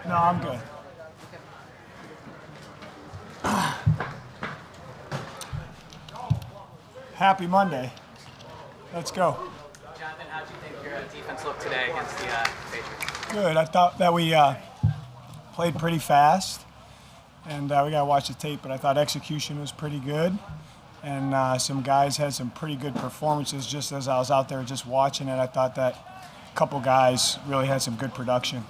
No, I'm good. Happy Monday. Let's go. Jonathan, how did you think your defense looked today against the Patriots? Good. I thought that we played pretty fast, and we got to watch the tape, but I thought execution was pretty good. And some guys had some pretty good performances just as I was out there just watching it. I thought that a couple guys really had some good production.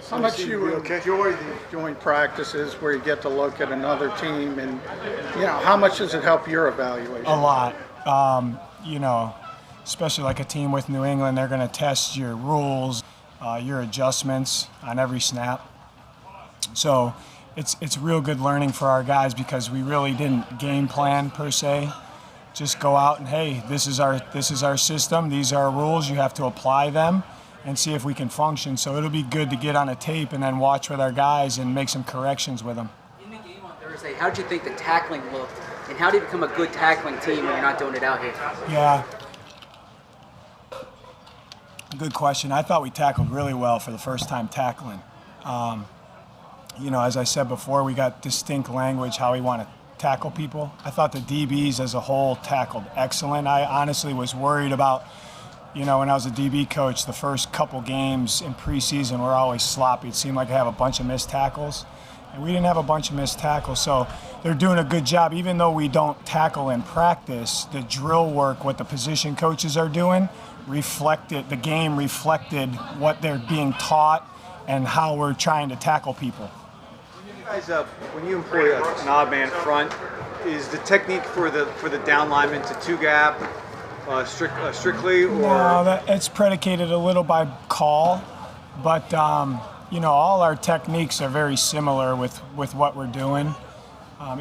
How much you enjoy the joint practices where you get to look at another team, and how much does it help your evaluation? A lot. Especially like a team with New England, they're going to test your rules, your adjustments on every snap. So it's real good learning for our guys because we really didn't game plan per se. Just go out and, hey, this is our system, these are our rules, you have to apply them and see if we can function. So it'll be good to get on a tape and then watch with our guys and make some corrections with them. In the game on Thursday, how did you think the tackling looked, and how do you become a good tackling team when you're not doing it out here? Yeah. Good question. I thought we tackled really well for the first time tackling. As I said before, we got distinct language how we want to tackle people. I thought the DBs as a whole tackled excellent. I honestly was worried about, when I was a DB coach, the first couple games in preseason were always sloppy. It seemed like I have a bunch of missed tackles, and we didn't have a bunch of missed tackles. So they're doing a good job. Even though we don't tackle in practice, the drill work, what the position coaches are doing, the game reflected what they're being taught and how we're trying to tackle people. When you employ an odd man front, is the technique for the down lineman to two gap strictly, or? No, it's predicated a little by call, but all our techniques are very similar with what we're doing.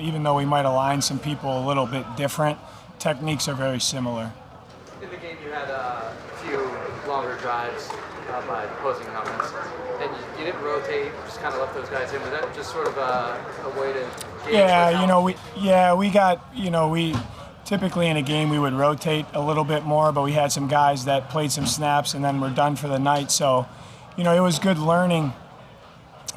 Even though we might align some people a little bit different, techniques are very similar. In the game, you had a few longer drives by opposing opponents, and you didn't rotate, just kind of left those guys in. Was that just sort of a way to gauge? Yeah, we typically in a game we would rotate a little bit more, but we had some guys that played some snaps and then we're done for the night. So, it was good learning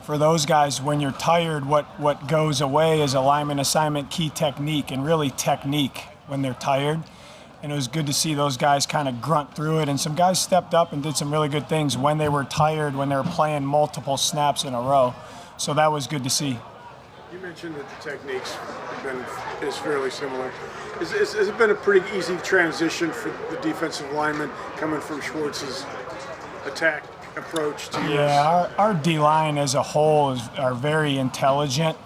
for those guys. When you're tired, what goes away is alignment, assignment, key technique, and really technique when they're tired. And it was good to see those guys kind of grunt through it. And some guys stepped up and did some really good things when they were tired, when they were playing multiple snaps in a row. So that was good to see. You mentioned that the techniques is fairly similar. Has it been a pretty easy transition for the defensive lineman coming from Schwartz's attack approach to yours? Yeah, our D-line as a whole are very intelligent.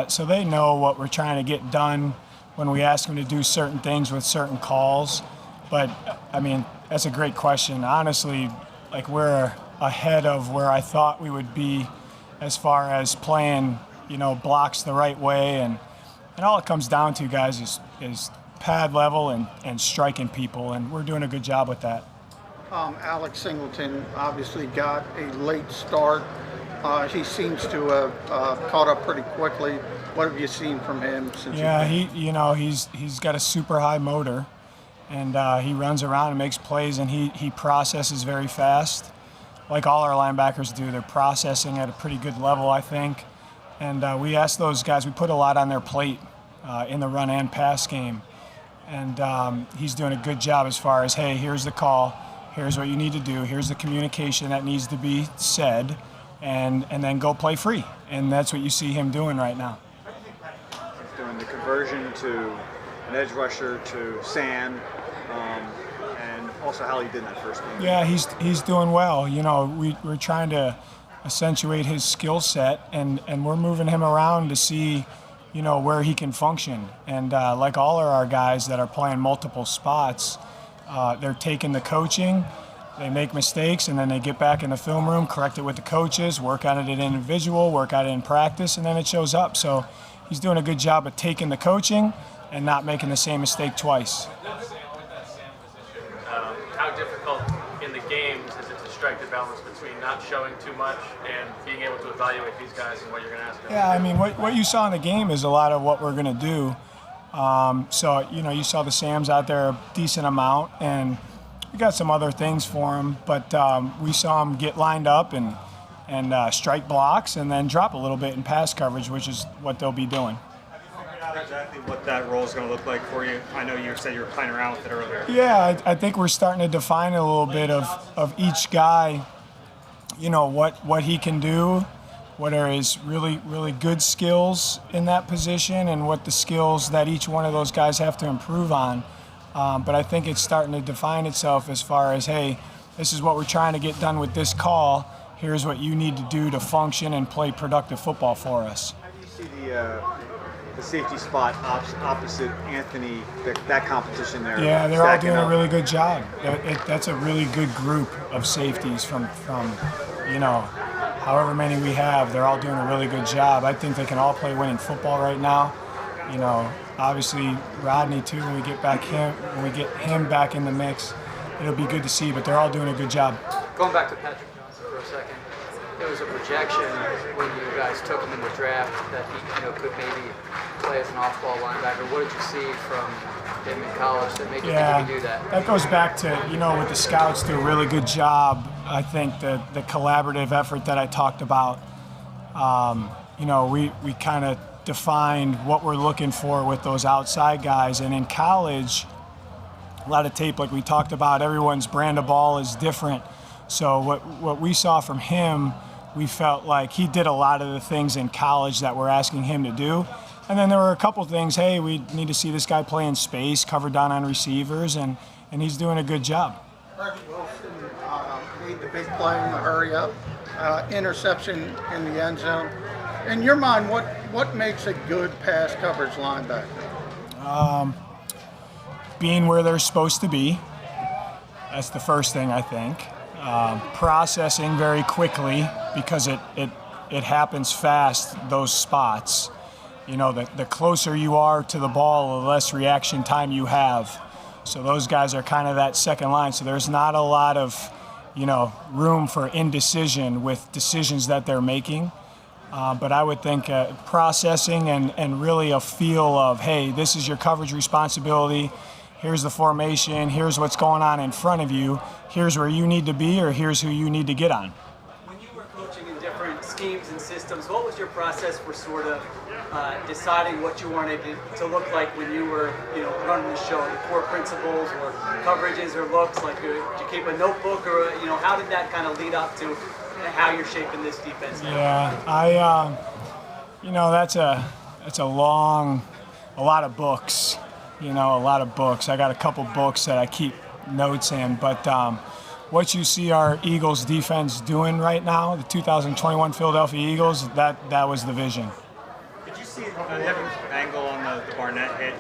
So they know what we're trying to get done when we ask them to do certain things with certain calls. But, that's a great question. Honestly, we're ahead of where I thought we would be as far as playing, blocks the right way. And all it comes down to, guys, is pad level and striking people, and we're doing a good job with that. Alex Singleton obviously got a late start. He seems to have caught up pretty quickly. What have you seen from him since? Yeah, he's got a super high motor, and he runs around and makes plays, and he processes very fast, like all our linebackers do. They're processing at a pretty good level, I think. And we ask those guys, we put a lot on their plate in the run and pass game, and he's doing a good job as far as, hey, here's the call, here's what you need to do, here's the communication that needs to be said, and then go play free. And that's what you see him doing right now. Doing the conversion to an edge rusher to Sand, and also how he did in that first game. Yeah, he's doing well. We're trying to accentuate his skill set, and we're moving him around to see, where he can function. And like all of our guys that are playing multiple spots, they're taking the coaching, they make mistakes, and then they get back in the film room, correct it with the coaches, work on it in individual, work on it in practice, and then it shows up. So he's doing a good job of taking the coaching and not making the same mistake twice. How difficult in the games is it to strike the balance between not showing too much and being able to evaluate these guys and what you're going to ask them? Yeah, what you saw in the game is a lot of what we're going to do. You saw the Sams out there a decent amount, and we got some other things for them, but we saw them get lined up and strike blocks and then drop a little bit in pass coverage, which is what they'll be doing. Exactly what that role is going to look like for you. I know you said you were playing around with it earlier. Yeah, I think we're starting to define a little bit of each guy, what he can do, what are his really, really good skills in that position, and what the skills that each one of those guys have to improve on. But I think it's starting to define itself as far as, hey, this is what we're trying to get done with this call. Here's what you need to do to function and play productive football for us. How do you see the safety spot opposite Anthony, that competition there? Yeah, they're all doing a really good job. That's a really good group of safeties from however many we have. They're all doing a really good job. I think they can all play winning football right now. Obviously Rodney too. When we get him back in the mix, it'll be good to see. But they're all doing a good job. Going back to Patrick Johnson for a second, there was a projection when you guys took him in the draft that he could maybe play as an off-ball linebacker. What did you see from him in college that made you think he could do that? That goes back to, with the scouts do a really good job. I think the collaborative effort that I talked about, we kind of defined what we're looking for with those outside guys. And in college, a lot of tape, like we talked about, everyone's brand of ball is different. So what we saw from him, we felt like he did a lot of the things in college that we're asking him to do. And then there were a couple things, hey, we need to see this guy play in space, cover down on receivers, and he's doing a good job. Wilson made the big play in the hurry up, interception in the end zone. In your mind, what makes a good pass coverage linebacker? Being where they're supposed to be. That's the first thing, I think. Processing very quickly because it happens fast, those spots. The closer you are to the ball, the less reaction time you have. So those guys are kind of that second line. So there's not a lot of, room for indecision with decisions that they're making. But I would think processing and really a feel of, hey, this is your coverage responsibility. Here's the formation. Here's what's going on in front of you. Here's where you need to be, or here's who you need to get on. When you were coaching in different schemes and systems, what was your process for sort of deciding what you wanted to look like when you were, running the show? The core principles or coverages or looks? Like, did you keep a notebook, or how did that kind of lead up to how you're shaping this defense now? Yeah, that's a lot of books. A lot of books. I got a couple books that I keep notes in, but what you see our Eagles defense doing right now, the 2021 Philadelphia Eagles, that was the vision. Did you see a different angle on the Barnett hit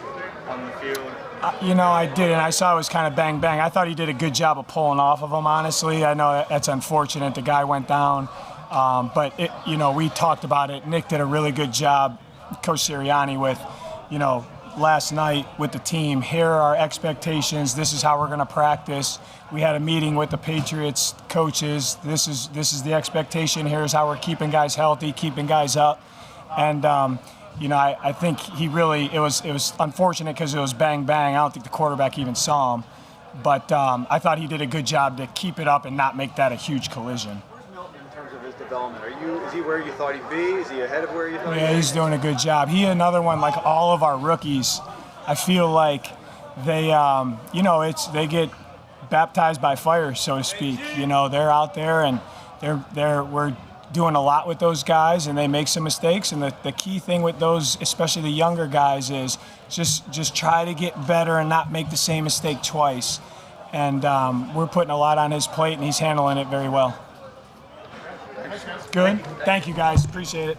on the field? I did, and I saw it was kind of bang bang. I thought he did a good job of pulling off of him, honestly. I know that's unfortunate. The guy went down, but we talked about it. Nick did a really good job, Coach Sirianni, with, last night with the team. Here are our expectations. This is how we're going to practice. We had a meeting with the Patriots coaches. This is the expectation. Here's how we're keeping guys healthy, keeping guys up. And I think it was unfortunate because it was bang bang. I don't think the quarterback even saw him, but I thought he did a good job to keep it up and not make that a huge collision. In terms of his development, is he where you thought he'd be? Is he ahead of where you thought he'd be? Yeah, he's doing a good job. Another one, like all of our rookies, I feel like they they get baptized by fire, so to speak. They're out there and we're doing a lot with those guys, and they make some mistakes. And the key thing with those, especially the younger guys, is just try to get better and not make the same mistake twice. And we're putting a lot on his plate, and he's handling it very well. Good. Thank you, guys. Appreciate it.